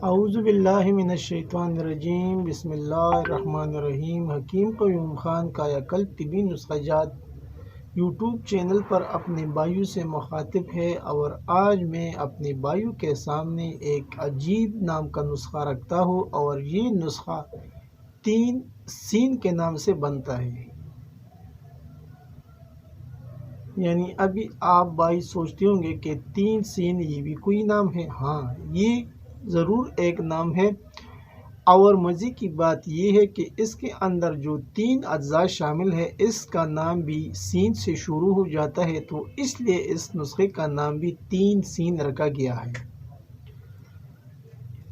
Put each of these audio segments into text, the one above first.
اعوذ باللہ من الشیطان الرجیم، بسم اللہ الرحمن الرحیم۔ حکیم قیوم خان کایا کلب طبی نسخہ جات یوٹیوب چینل پر اپنے بھائیوں سے مخاطب ہے، اور آج میں اپنے بھائیوں کے سامنے ایک عجیب نام کا نسخہ رکھتا ہوں، اور یہ نسخہ 3 سین کے نام سے بنتا ہے۔ یعنی ابھی آپ بھائی سوچتے ہوں گے کہ 3 سین یہ بھی کوئی نام ہے؟ ہاں، یہ ضرور ایک نام ہے، اور مزے کی بات یہ ہے کہ اس کے اندر جو 3 اجزاء شامل ہے اس کا نام بھی سین سے شروع ہو جاتا ہے، تو اس لیے اس نسخے کا نام بھی 3 سین رکھا گیا ہے۔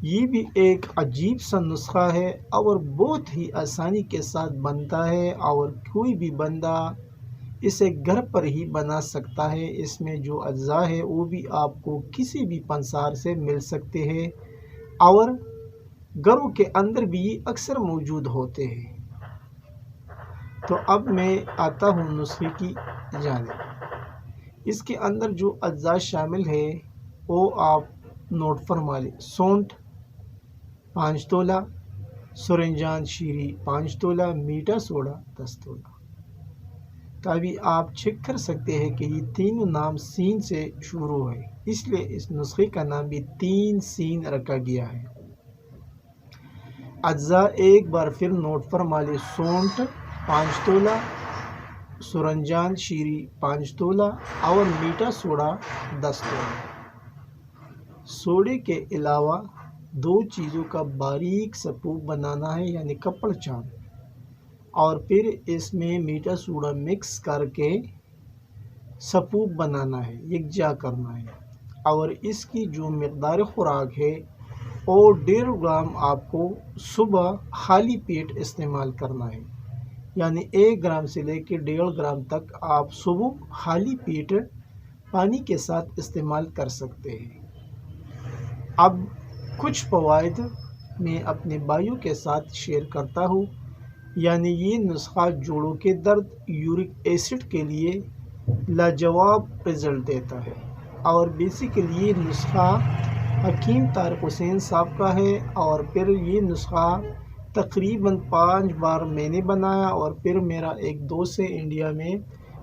یہ بھی ایک عجیب سا نسخہ ہے، اور بہت ہی آسانی کے ساتھ بنتا ہے، اور کوئی بھی بندہ اسے گھر پر ہی بنا سکتا ہے۔ اس میں جو اجزاء ہے وہ بھی آپ کو کسی بھی پنسار سے مل سکتے ہیں، اور گھروں کے اندر بھی اکثر موجود ہوتے ہیں۔ تو اب میں آتا ہوں نسخے کی جانب۔ اس کے اندر جو اجزاء شامل ہے وہ آپ نوٹ فرما لیں۔ سونٹ 5 تولہ، سرنجان شیری 5 تولہ، میٹھا سوڈا 10 تولہ۔ تو ابھی آپ چیک کر سکتے ہیں کہ یہ تینوں نام سین سے شروع ہے، اس لیے اس نسخے کا نام بھی 3 سین رکھا گیا ہے۔ اجزاء ایک بار پھر نوٹ فرما لیں۔ سونٹ 5 تولہ، سرنجان شیری 5 تولہ، اور میٹھا سوڈا 10 تولہ۔ سوڈے کے علاوہ 2 چیزوں کا باریک سپوپ بنانا ہے، یعنی کپڑ چاند، اور پھر اس میں میٹھا سوڈا مکس کر کے سپوپ بنانا ہے، یکجا کرنا ہے۔ اور اس کی جو مقدار خوراک ہے اور 1.5 گرام آپ کو صبح خالی پیٹ استعمال کرنا ہے، یعنی 1 گرام سے لے کے 1.5 گرام تک آپ صبح خالی پیٹ پانی کے ساتھ استعمال کر سکتے ہیں۔ اب کچھ فوائد میں اپنے بھائیوں کے ساتھ شیئر کرتا ہوں۔ یعنی یہ نسخہ جوڑوں کے درد، یورک ایسڈ کے لیے لاجواب رزلٹ دیتا ہے، اور بیسیکلی یہ نسخہ حکیم طارق حسین صاحب کا ہے، اور پھر یہ نسخہ تقریباً 5 بار میں نے بنایا، اور پھر میرا ایک دوست ہے انڈیا میں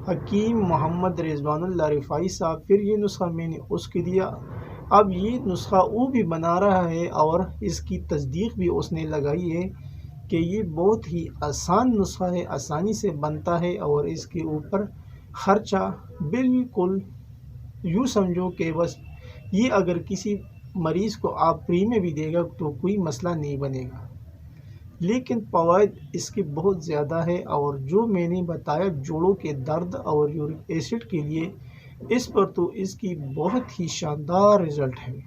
حکیم محمد رضوان اللہ رفائی صاحب، پھر یہ نسخہ میں نے اس کے دیا۔ اب یہ نسخہ وہ بھی بنا رہا ہے، اور اس کی تصدیق بھی اس نے لگائی ہے کہ یہ بہت ہی آسان نسخہ ہے، آسانی سے بنتا ہے، اور اس کے اوپر خرچہ بالکل یوں سمجھو کہ بس یہ اگر کسی مریض کو آپ فری میں بھی دے گا تو کوئی مسئلہ نہیں بنے گا۔ لیکن فوائد اس کے بہت زیادہ ہے، اور جو میں نے بتایا جوڑوں کے درد اور یورک ایسڈ کے لیے، اس پر تو اس کی بہت ہی شاندار رزلٹ ہے۔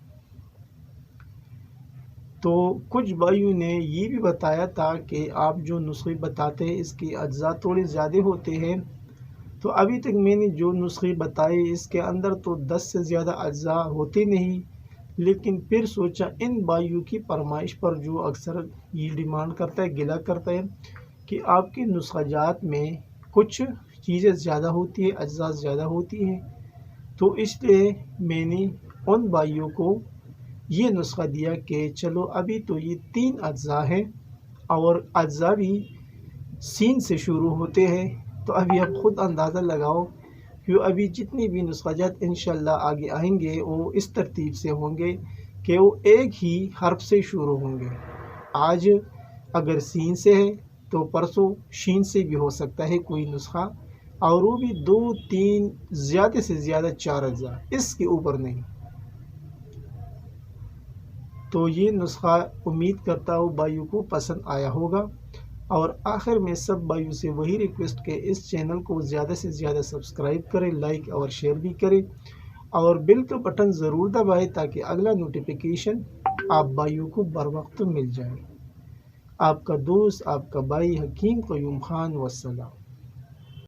تو کچھ بھائیوں نے یہ بھی بتایا تھا کہ آپ جو نسخے بتاتے ہیں اس کے اجزاء تھوڑے زیادہ ہوتے ہیں، تو ابھی تک میں نے جو نسخے بتائے اس کے اندر تو 10 سے زیادہ اجزاء ہوتے نہیں، لیکن پھر سوچا ان بھائیوں کی فرمائش پر جو اکثر یہ ڈیمانڈ کرتا ہے، گلا کرتا ہے کہ آپ کے نسخہ جات میں کچھ چیزیں زیادہ ہوتی ہیں، اجزاء زیادہ ہوتی ہیں، تو اس لیے میں نے ان بھائیوں کو یہ نسخہ دیا کہ چلو ابھی تو یہ 3 اجزاء ہیں، اور اجزاء بھی سین سے شروع ہوتے ہیں، تو ابھی آپ خود اندازہ لگاؤ کہ ابھی جتنی بھی نسخہ جات انشاءاللہ آگے آئیں گے وہ اس ترتیب سے ہوں گے کہ وہ ایک ہی حرف سے شروع ہوں گے۔ آج اگر سین سے ہے تو پرسوں شین سے بھی ہو سکتا ہے کوئی نسخہ، اور وہ بھی 2 3 زیادہ سے زیادہ 4 اجزاء، اس کے اوپر نہیں۔ تو یہ نسخہ امید کرتا ہوں بھائیوں کو پسند آیا ہوگا، اور آخر میں سب بھائیوں سے وہی ریکویسٹ کہ اس چینل کو زیادہ سے زیادہ سبسکرائب کریں، لائک اور شیئر بھی کریں، اور بیل کا بٹن ضرور دبائیں تاکہ اگلا نوٹیفیکیشن آپ بھائیوں کو بر وقت مل جائے۔ آپ کا دوست، آپ کا بھائی حکیم قیوم خان، والسلام۔